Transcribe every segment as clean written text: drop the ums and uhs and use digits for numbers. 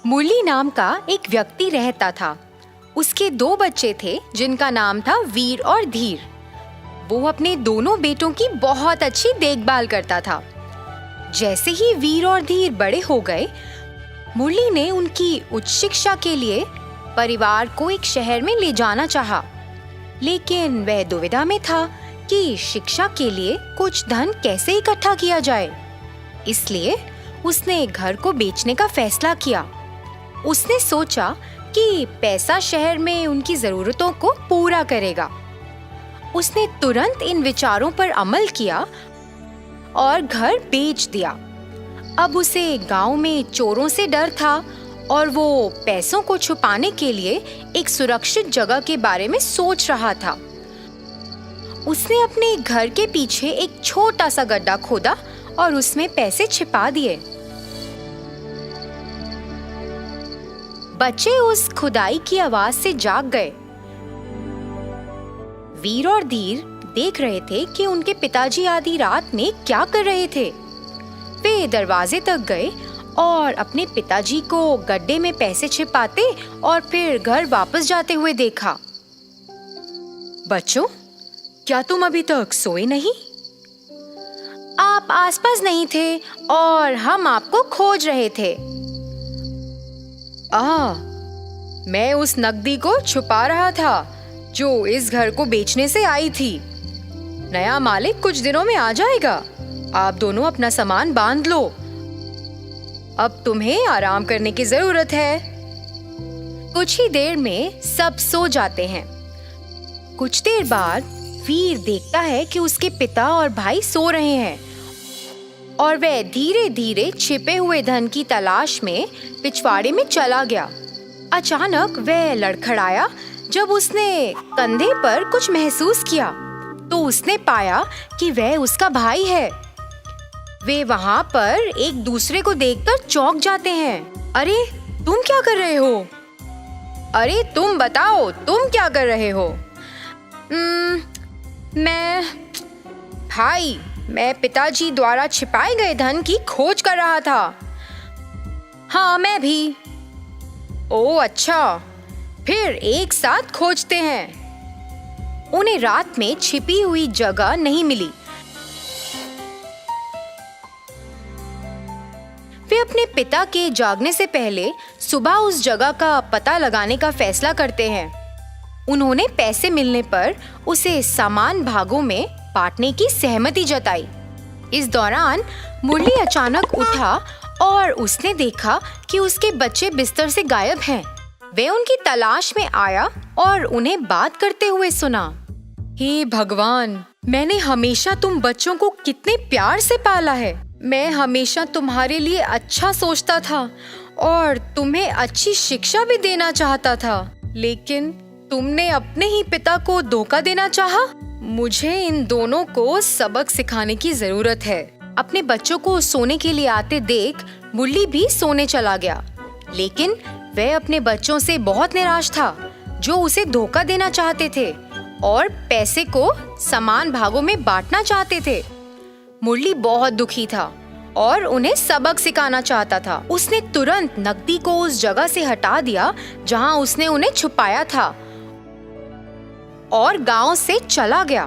मुरली नाम का एक व्यक्ति रहता था। उसके 2 बच्चे थे जिनका नाम था वीर और धीर। वो अपने दोनों बेटों की बहुत अच्छी देखभाल करता था। जैसे ही वीर और धीर बड़े हो गए, मुरली ने उनकी उच्च शिक्षा के लिए परिवार को एक शहर में ले जाना चाहा, लेकिन वह दुविधा में था कि शिक्षा के लिए कुछ धन कैसे इकट्ठा किया जाए। इसलिए उसने घर को बेचने का फैसला किया। उसने सोचा कि पैसा शहर में उनकी जरूरतों को पूरा करेगा। उसने तुरंत इन विचारों पर अमल किया और घर बेच दिया। अब उसे गांव में चोरों से डर था और वो पैसों को छुपाने के लिए एक सुरक्षित जगह के बारे में सोच रहा था। उसने अपने घर के पीछे एक छोटा सा गड्ढा खोदा और उसमें पैसे छिपा दिए। बच्चे उस खुदाई की आवाज से जाग गए। वीर और धीर देख रहे थे कि उनके पिताजी आधी रात में क्या कर रहे थे। वे दरवाजे तक गए और अपने पिताजी को गड्ढे में पैसे छिपाते और फिर घर वापस जाते हुए देखा। बच्चों, क्या तुम अभी तक सोए नहीं? आप आसपास नहीं थे और हम आपको खोज रहे थे। मैं उस नकदी को छुपा रहा था जो इस घर को बेचने से आई थी। नया मालिक कुछ दिनों में आ जाएगा। आप दोनों अपना सामान बांध लो। अब तुम्हें आराम करने की जरूरत है। कुछ ही देर में सब सो जाते हैं। कुछ देर बाद वीर देखता है कि उसके पिता और भाई सो रहे हैं और वह धीरे धीरे छिपे हुए धन की तलाश में पिछवाड़े में चला गया। अचानक वह लड़खड़ाया जब उसने कंधे पर कुछ महसूस किया तो उसने पाया कि वह उसका भाई है। वे वहां पर एक दूसरे को देखकर चौंक जाते हैं। अरे, तुम क्या कर रहे हो? अरे, तुम बताओ, तुम क्या कर रहे हो? मैं पिताजी द्वारा छिपाए गए धन की खोज कर रहा था। हाँ, मैं भी। ओह अच्छा, फिर एक साथ खोजते हैं। उन्हें रात में छिपी हुई जगह नहीं मिली। वे अपने पिता के जागने से पहले सुबह उस जगह का पता लगाने का फैसला करते हैं। उन्होंने पैसे मिलने पर उसे समान भागों में बांटने की सहमति जताई। इस दौरान मुरली अचानक उठा और उसने देखा कि उसके बच्चे बिस्तर से गायब हैं। वे उनकी तलाश में आया और उन्हें बात करते हुए सुना। हे भगवान, मैंने हमेशा तुम बच्चों को कितने प्यार से पाला है। मैं हमेशा तुम्हारे लिए अच्छा सोचता था और तुम्हें अच्छी शिक्षा भी देना चाहता था, लेकिन तुमने अपने ही पिता को धोखा देना चाहा। मुझे इन दोनों को सबक सिखाने की जरूरत है। अपने बच्चों को सोने के लिए आते देख मुरली भी सोने चला गया, लेकिन वह अपने बच्चों से बहुत निराश था जो उसे धोखा देना चाहते थे और पैसे को समान भागों में बांटना चाहते थे। मुरली बहुत दुखी था और उन्हें सबक सिखाना चाहता था। उसने तुरंत नकदी को उस जगह से हटा दिया जहां उसने उन्हें छुपाया था और गांव से चला गया।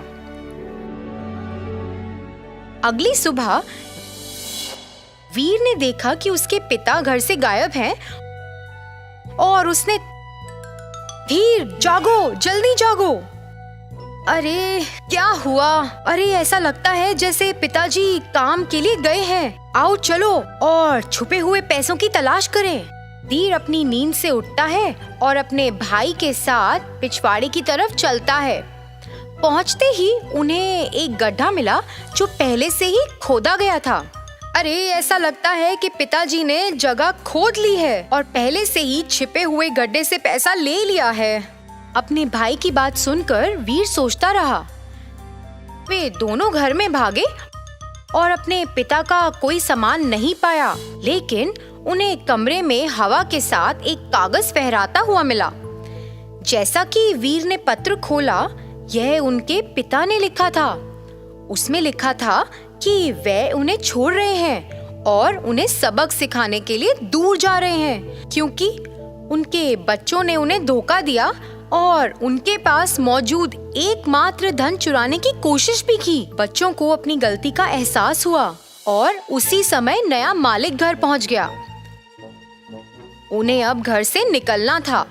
अगली सुबह वीर ने देखा कि उसके पिता घर से गायब हैं और उसने, धीर, जागो, जल्दी जागो। अरे, क्या हुआ? अरे, ऐसा लगता है जैसे पिताजी काम के लिए गए हैं। आओ चलो और छुपे हुए पैसों की तलाश करें। धीर अपनी नींद से उठता है और अपने भाई के साथ पिछवाड़े की तरफ चलता है। पहुंचते ही उन्हें एक गड्ढा मिला जो पहले से ही खोदा गया था। अरे, ऐसा लगता है कि पिताजी ने जगह खोद ली है और पहले से ही छिपे हुए गड्ढे से पैसा ले लिया है। अपने भाई की बात सुनकर वीर सोचता रहा। वे दोनों घर में भागे और अपने पिता का कोई सामान नहीं पाया, लेकिन उन्हें कमरे में हवा के साथ एक कागज फहराता हुआ मिला। जैसा कि वीर ने पत्र खोला, यह उनके पिता ने लिखा था। उसमें लिखा था कि वे उन्हें छोड़ रहे हैं और उन्हें सबक सिखाने के लिए दूर जा रहे हैं, क्योंकि उनके बच्चों ने उन्हें धोखा दिया और उनके पास मौजूद एकमात्र धन चुराने की कोशिश भी की। बच्चों को अपनी गलती का एहसास हुआ और उसी समय नया मालिक घर पहुंच गया। उन्हें अब घर से निकलना था,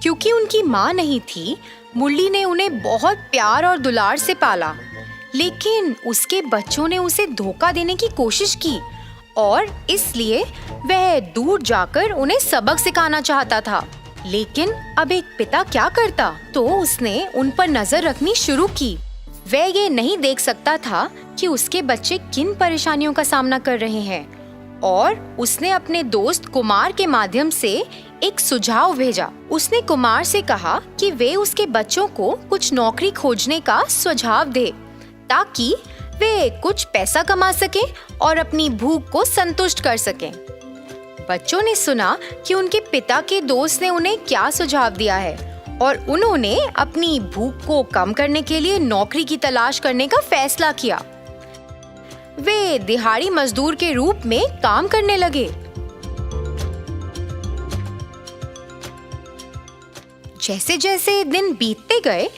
क्योंकि उनकी माँ नहीं थी। मुरली ने उन्हें बहुत प्यार और दुलार से पाला, लेकिन उसके बच्चों ने उसे धोखा देने की कोशिश की और इसलिए वह दूर जाकर उन्हें सबक सिखाना चाहता था। लेकिन अब एक पिता क्या करता? तो उसने उन पर नजर रखनी शुरू की। वह ये नहीं देख सकता था कि उसके बच्चे किन परेशानियों का सामना कर रहे हैं, और उसने अपने दोस्त कुमार के माध्यम से एक सुझाव भेजा। उसने कुमार से कहा कि वे उसके बच्चों को कुछ नौकरी खोजने का सुझाव दे, ताकि वे कुछ पैसा कमा सकें और अपनी भूख को संतुष्ट कर सकें। बच्चों ने सुना कि उनके पिता के दोस्त ने उन्हें क्या सुझाव दिया है और उन्होंने अपनी भूख को कम करने के लिए नौकरी की तलाश करने का फैसला किया। वे दिहाड़ी मजदूर के रूप में काम करने लगे। जैसे जैसे दिन बीतते गए,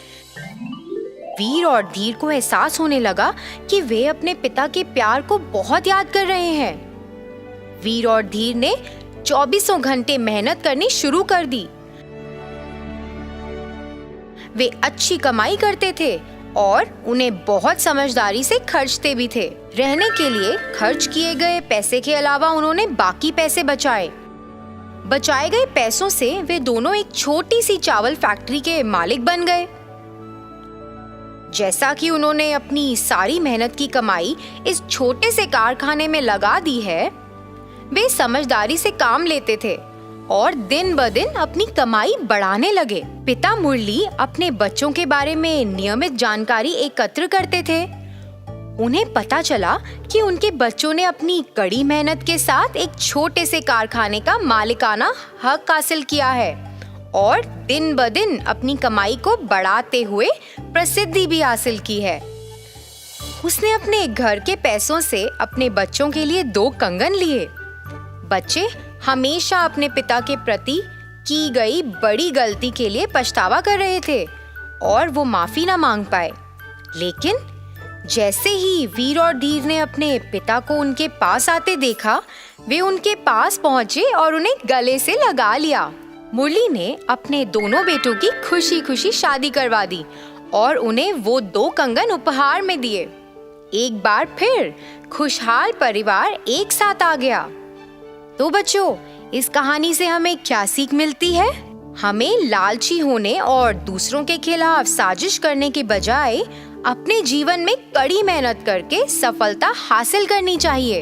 वीर और धीर को एहसास होने लगा कि वे अपने पिता के प्यार को बहुत याद कर रहे हैं। वीर और धीर ने 24 घंटे मेहनत करनी शुरू कर दी। वे अच्छी कमाई करते थे और उन्हें बहुत समझदारी से खर्चते भी थे। रहने के लिए खर्च किए गए पैसे के अलावा उन्होंने बाकी पैसे बचाए। बचाए गए पैसों से वे दोनों एक छोटी सी चावल फैक्ट्री के मालिक बन गए। जैसा कि उन्होंने अपनी सारी मेहनत की कमाई इस छोटे से कारखाने में लगा दी है, वे समझदारी से काम लेते थे और दिन ब दिन अपनी कमाई बढ़ाने लगे। पिता मुरली अपने बच्चों के बारे में नियमित जानकारी एकत्र करते थे। उन्हें पता चला कि उनके बच्चों ने अपनी कड़ी मेहनत के साथ एक छोटे से कारखाने का मालिकाना हक हासिल किया है और दिन ब दिन अपनी कमाई को बढ़ाते हुए प्रसिद्धि भी हासिल की है। उसने अपने घर के पैसों से अपने बच्चों के लिए 2 कंगन लिए। बच्चे हमेशा अपने पिता के प्रति की गई बड़ी गलती के लिए पछतावा कर रहे थे और वो माफी ना मांग पाए। लेकिन जैसे ही वीर और धीर ने अपने पिता को उनके पास आते देखा, वे उनके पास पहुंचे और उन्हें गले से लगा लिया। मुरली ने अपने दोनों बेटों की खुशी खुशी शादी करवा दी और उन्हें वो 2 कंगन उपहार में दिए। एक बार फिर खुशहाल परिवार एक साथ आ गया। तो बच्चों, इस कहानी से हमें क्या सीख मिलती है? हमें लालची होने और दूसरों के खिलाफ साजिश करने के बजाय अपने जीवन में कड़ी मेहनत करके सफलता हासिल करनी चाहिए।